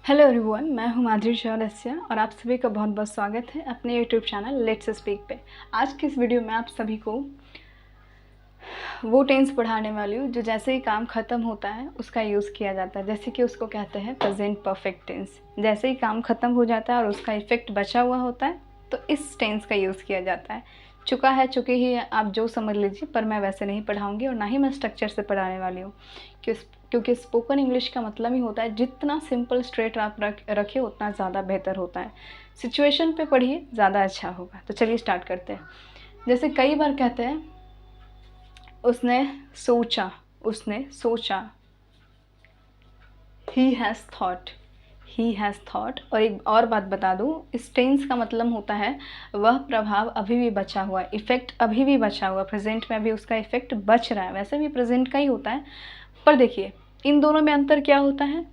Hello everyone, मैं हूं माधुरी चौरसिया और आप सभी का बहुत बहुत स्वागत है अपने यूट्यूब चैनल लेट्स स्पीक पे। आज की इस वीडियो में आप सभी को वो टेंस पढ़ाने वाली हूँ जो जैसे ही काम ख़त्म होता है उसका यूज़ किया जाता है। जैसे कि उसको कहते हैं प्रेजेंट परफेक्ट टेंस। जैसे ही काम ख़त्म हो जाता है और उसका इफ़ेक्ट बचा हुआ होता है तो इस टेंस का यूज़ किया जाता है। चुका है, चुकी ही है, आप जो समझ लीजिए, पर मैं वैसे नहीं पढ़ाऊँगी और ना ही मैं स्ट्रक्चर से पढ़ाने वाली हूँ। क्योंकि स्पोकन इंग्लिश का मतलब ही होता है जितना सिंपल स्ट्रेट आप रखें उतना ज़्यादा बेहतर होता है। सिचुएशन पे पढ़िए, ज़्यादा अच्छा होगा। तो चलिए स्टार्ट करते हैं। जैसे कई बार कहते हैं उसने सोचा, उसने सोचा, ही हैज़ थॉट। और एक और बात बता दूँ, इस टेंस का मतलब होता है वह प्रभाव अभी भी बचा हुआ है, इफ़ेक्ट अभी भी बचा हुआ, प्रेजेंट में भी उसका इफ़ेक्ट बच रहा है। वैसे भी प्रेजेंट का ही होता है, पर देखिए इन दोनों में अंतर क्या होता है।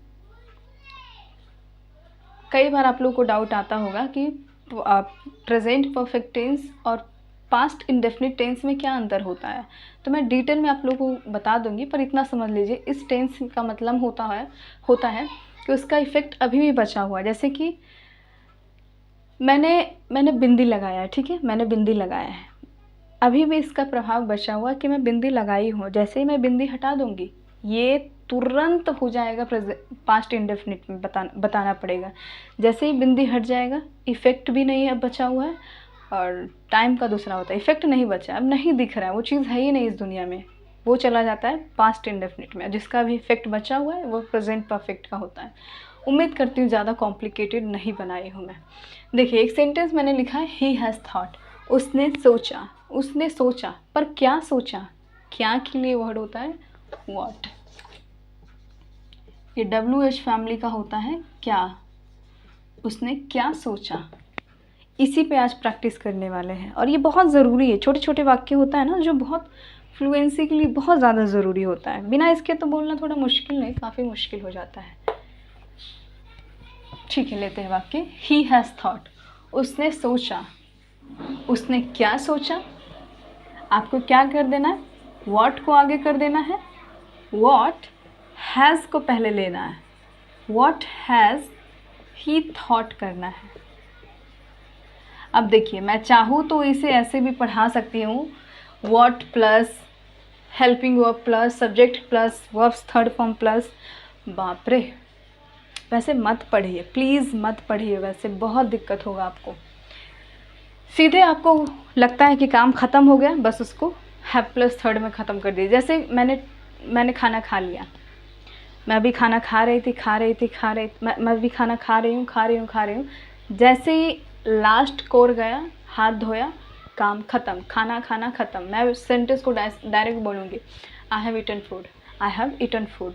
कई बार आप लोगों को डाउट आता होगा कि प्रेजेंट परफेक्ट टेंस और पास्ट इंडेफिनिट टेंस में क्या अंतर होता है। तो मैं डिटेल में आप लोगों को बता दूंगी, पर इतना समझ लीजिए इस टेंस का मतलब होता है कि उसका इफ़ेक्ट अभी भी बचा हुआ है। जैसे कि मैंने बिंदी लगाया है, ठीक है, मैंने बिंदी लगाया है, अभी भी इसका प्रभाव बचा हुआ कि मैं बिंदी लगाई हूँ। जैसे ही मैं बिंदी हटा दूंगी ये तुरंत हो जाएगा पास्ट इंडेफिनिट में बताना पड़ेगा। जैसे ही बिंदी हट जाएगा इफ़ेक्ट भी नहीं अब बचा हुआ है, और टाइम का दूसरा होता है इफ़ेक्ट नहीं बचा, अब नहीं दिख रहा है, वो चीज़ है ही नहीं इस दुनिया में, वो चला जाता है पास्ट इंडेफिनिट में। जिसका भी इफ़ेक्ट बचा हुआ है वो प्रेजेंट परफेक्ट का होता है। उम्मीद करती हूँ ज़्यादा कॉम्प्लिकेटेड नहीं बनाई हूँ मैं। देखिए एक सेंटेंस मैंने लिखा है ही हैज़ थॉट, उसने सोचा, उसने सोचा, पर क्या सोचा, क्या के लिए वर्ड होता है व्हाट। ये WH फैमिली का होता है क्या, उसने क्या सोचा। इसी पे आज प्रैक्टिस करने वाले हैं और ये बहुत ज़रूरी है। छोटे छोटे वाक्य होता है ना जो बहुत फ्लुएंसी के लिए बहुत ज़्यादा ज़रूरी होता है, बिना इसके तो बोलना थोड़ा मुश्किल नहीं, काफ़ी मुश्किल हो जाता है। ठीक है, लेते हैं वाक्य। ही हैज़ थॉट, उसने सोचा, उसने क्या सोचा। आपको क्या कर देना है, व्हाट को आगे कर देना है, व्हाट हैज़ को पहले लेना है, व्हाट हैज़ ही थॉट करना है। अब देखिए मैं चाहूँ तो इसे ऐसे भी पढ़ा सकती हूँ, what plus helping verb plus subject plus verbs third form plus. बाप रे, वैसे मत पढ़िए, प्लीज़ मत पढ़िए, वैसे बहुत दिक्कत होगा आपको। सीधे आपको लगता है कि काम ख़त्म हो गया, बस उसको हैव प्लस थर्ड में ख़त्म कर दिए। जैसे मैंने खाना खा लिया, मैं अभी खाना खा रही थी मैं भी खाना खा रही हूँ। जैसे ही लास्ट कोर गया, हाथ धोया, काम ख़त्म, खाना खाना ख़त्म। मैं उस सेंटेंस को डायरेक्ट बोलूँगी, I have eaten food, I have eaten food,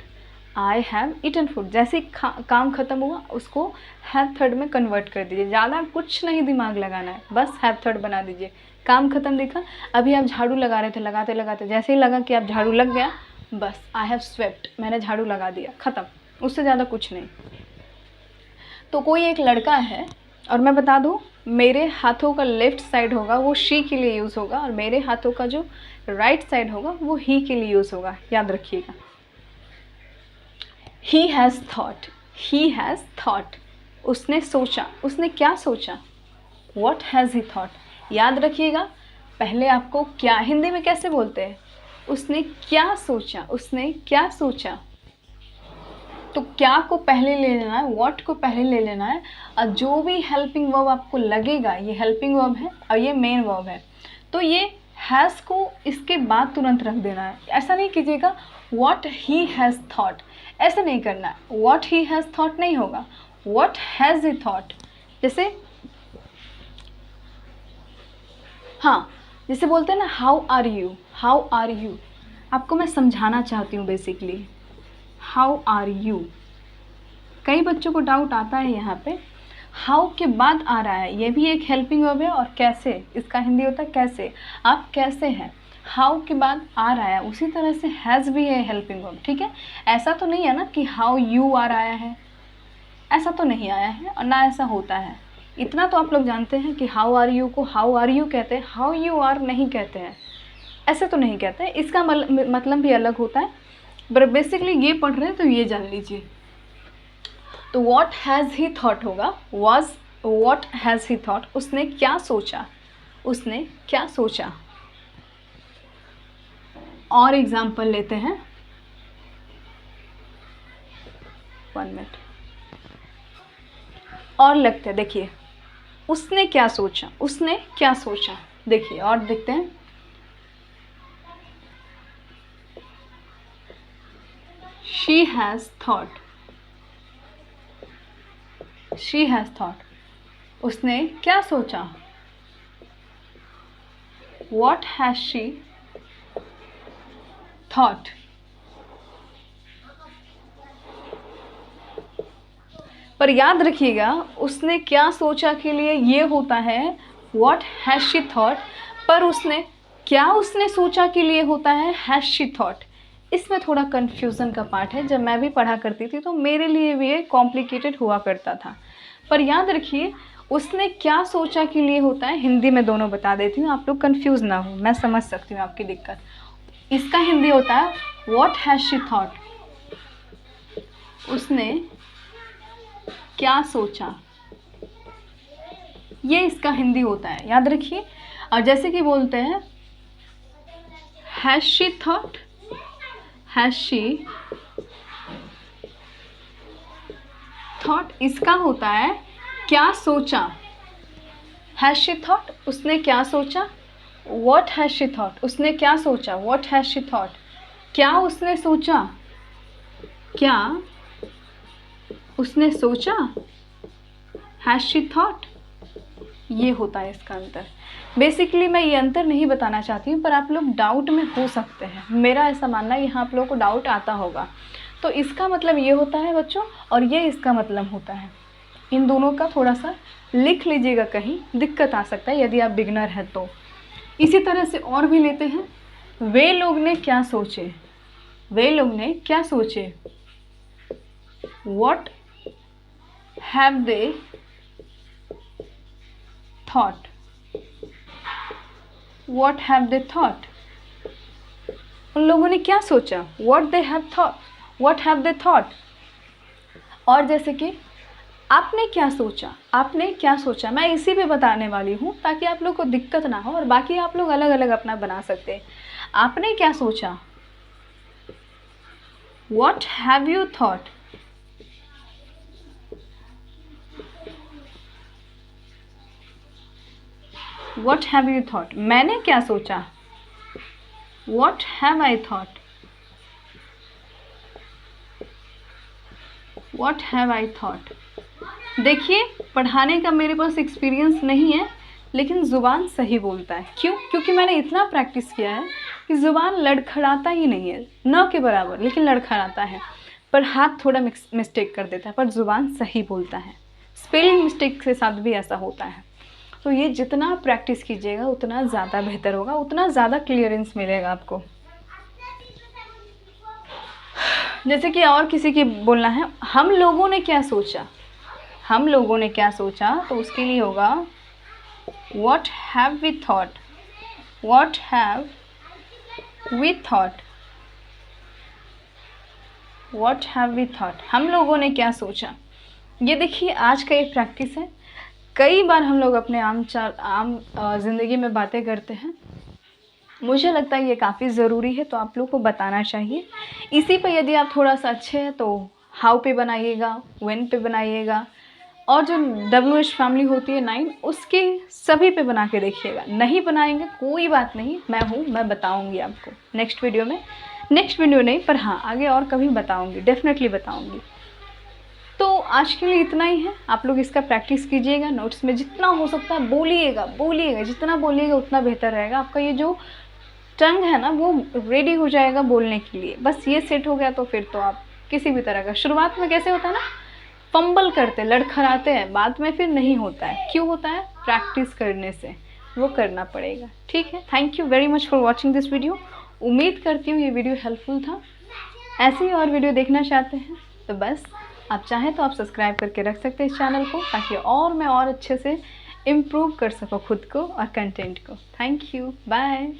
I have eaten food. जैसे ही काम ख़त्म हुआ उसको हैव थर्ड में कन्वर्ट कर दीजिए। ज़्यादा कुछ नहीं दिमाग लगाना है, बस हैव थर्ड बना दीजिए। काम ख़त्म दिखा, अभी आप झाड़ू लगा रहे थे, लगाते लगाते जैसे ही लगा कि आप झाड़ू लग गया, बस आई हैव स्वेप्ट, मैंने झाड़ू लगा दिया, ख़त्म, उससे ज़्यादा कुछ नहीं। तो कोई एक लड़का है, और मैं बता दूँ मेरे हाथों का लेफ़्ट साइड होगा वो शी के लिए यूज़ होगा, और मेरे हाथों का जो राइट साइड होगा वो ही के लिए यूज़ होगा, याद रखिएगा। ही हैज़ थॉट, उसने सोचा, उसने क्या सोचा, व्हाट हैज़ ही थॉट। याद रखिएगा, पहले आपको क्या हिंदी में कैसे बोलते हैं, उसने क्या सोचा, उसने क्या सोचा। तो क्या को पहले ले लेना है, व्हाट को पहले ले लेना है, और जो भी हेल्पिंग वर्ब आपको लगेगा, ये हेल्पिंग वर्ब है और ये मेन वर्ब है, तो ये हैज़ को इसके बाद तुरंत रख देना है। ऐसा नहीं कीजिएगा व्हाट ही हैज़ थॉट, ऐसा नहीं करना है। व्हाट ही हैज़ थॉट नहीं होगा, व्हाट हैज़ ही थॉट। जैसे हाँ, जैसे बोलते हैं ना हाउ आर यू, आपको मैं समझाना चाहती हूँ बेसिकली, हाउ आर यू। कई बच्चों को डाउट आता है यहाँ पे, हाउ के बाद आ रहा है, ये भी एक हेल्पिंग वर्ब है, और कैसे, इसका हिंदी होता है कैसे, आप कैसे हैं। हाउ के बाद आ रहा है, उसी तरह से हैज़ भी है हेल्पिंग वर्ब, ठीक है। ऐसा तो नहीं है ना कि हाउ यू आर आया है, ऐसा तो नहीं आया है, और ना ऐसा होता है। इतना तो आप लोग जानते हैं कि हाउ आर यू को हाउ आर यू कहते हैं, हाउ यू आर नहीं कहते हैं, ऐसे तो नहीं कहते हैं। इसका मतलब भी अलग होता है, बट बेसिकली ये पढ़ रहे हैं तो ये जान लीजिए। तो what has he thought होगा, was what has he thought, उसने क्या सोचा, उसने क्या सोचा। और एग्जाम्पल लेते हैं, 1 मिनट और लगते हैं। देखिए उसने क्या सोचा, उसने क्या सोचा। देखिए और देखते हैं, she has thought, she has thought, उसने क्या सोचा, what has she thought। पर याद रखिएगा उसने क्या सोचा के लिए ये होता है what has she thought, पर उसने क्या उसने सोचा के लिए होता है has she thought। इसमें थोड़ा कन्फ्यूज़न का पार्ट है। जब मैं भी पढ़ा करती थी तो मेरे लिए भी ये कॉम्प्लिकेटेड हुआ करता था। पर याद रखिए उसने क्या सोचा के लिए होता है, हिंदी में दोनों बता देती हूँ, आप लोग कंफ्यूज ना हो, मैं समझ सकती हूँ आपकी दिक्कत। इसका हिंदी होता है व्हाट हैज शी थॉट, उसने क्या सोचा, ये इसका हिंदी होता है, याद रखिए। और जैसे कि बोलते हैं has she thought, has she thought, इसका होता है क्या सोचा, हैज शी थॉट, उसने क्या सोचा, व्हाट हैज शी थॉट, उसने क्या सोचा, व्हाट हैज शी थॉट, क्या उसने सोचा, क्या उसने सोचा, हैज शी थॉट, ये होता है इसका अंतर। बेसिकली मैं ये अंतर नहीं बताना चाहती हूँ, पर आप लोग डाउट में हो सकते हैं, मेरा ऐसा मानना है यहाँ आप लोगों को डाउट आता होगा। तो इसका मतलब ये होता है बच्चों, और ये इसका मतलब होता है। इन दोनों का थोड़ा सा लिख लीजिएगा, कहीं दिक्कत आ सकता है यदि आप बिगनर हैं तो। इसी तरह से और भी लेते हैं, वे लोग ने क्या सोचे, वे लोग ने क्या सोचे, what have they thought, what have they thought, उन लोगों ने क्या सोचा, what they have thought, what have they thought. और जैसे कि आपने क्या सोचा, आपने क्या सोचा, मैं इसी पे बताने वाली हूँ ताकि आप लोग को दिक्कत ना हो, और बाकी आप लोग अलग अलग अपना बना सकते हैं। आपने क्या सोचा, what have you thought, what have you thought, मैंने क्या सोचा, what have I thought, what have I thought. देखिए पढ़ाने का मेरे पास एक्सपीरियंस नहीं है, लेकिन ज़ुबान सही बोलता है। क्यों? क्योंकि मैंने इतना प्रैक्टिस किया है कि ज़ुबान लड़खड़ाता ही नहीं है, न के बराबर, लेकिन लड़खड़ाता है, पर हाथ थोड़ा मिस्टेक कर देता है, पर ज़ुबान सही बोलता है। स्पेलिंग मिस्टेक के साथ भी ऐसा होता है। तो ये जितना प्रैक्टिस कीजिएगा उतना ज़्यादा बेहतर होगा, उतना ज़्यादा क्लियरेंस मिलेगा आपको। जैसे कि और किसी की बोलना है, हम लोगों ने क्या सोचा, हम लोगों ने क्या सोचा, तो उसके लिए होगा what have we thought, what have we thought, what have we thought, हम लोगों ने क्या सोचा। ये देखिए आज का एक प्रैक्टिस है। कई बार हम लोग अपने आम ज़िंदगी में बातें करते हैं, मुझे लगता है ये काफ़ी ज़रूरी है, तो आप लोग को बताना चाहिए। इसी पे यदि आप थोड़ा सा अच्छे हैं तो हाउ पे बनाइएगा, व्हेन पे बनाइएगा, और जो WH फैमिली होती है 9, उसके सभी पे बना के देखिएगा। नहीं बनाएंगे कोई बात नहीं, मैं हूँ, मैं बताऊँगी आपको नेक्स्ट वीडियो में, नेक्स्ट वीडियो नहीं पर हाँ आगे और कभी बताऊँगी, डेफिनेटली बताऊँगी। तो आज के लिए इतना ही है। आप लोग इसका प्रैक्टिस कीजिएगा, नोट्स में जितना हो सकता है बोलिएगा, बोलिएगा, जितना बोलिएगा उतना बेहतर रहेगा। आपका ये जो टंग है ना वो रेडी हो जाएगा बोलने के लिए। बस ये सेट हो गया तो फिर तो आप किसी भी तरह का, शुरुआत में कैसे होता है ना, फंबल करते, लड़खड़ाते हैं, बाद में फिर नहीं होता है। क्यों होता है? प्रैक्टिस करने से, वो करना पड़ेगा। ठीक है, thank you very much for watching this video. उम्मीद करती हूँ ये वीडियो हेल्पफुल था। ऐसे ही और वीडियो देखना चाहते हैं तो बस आप चाहें तो आप सब्सक्राइब करके रख सकते हैं इस चैनल को, ताकि और मैं और अच्छे से इम्प्रूव कर सकूँ खुद को और कंटेंट को। Thank you, bye.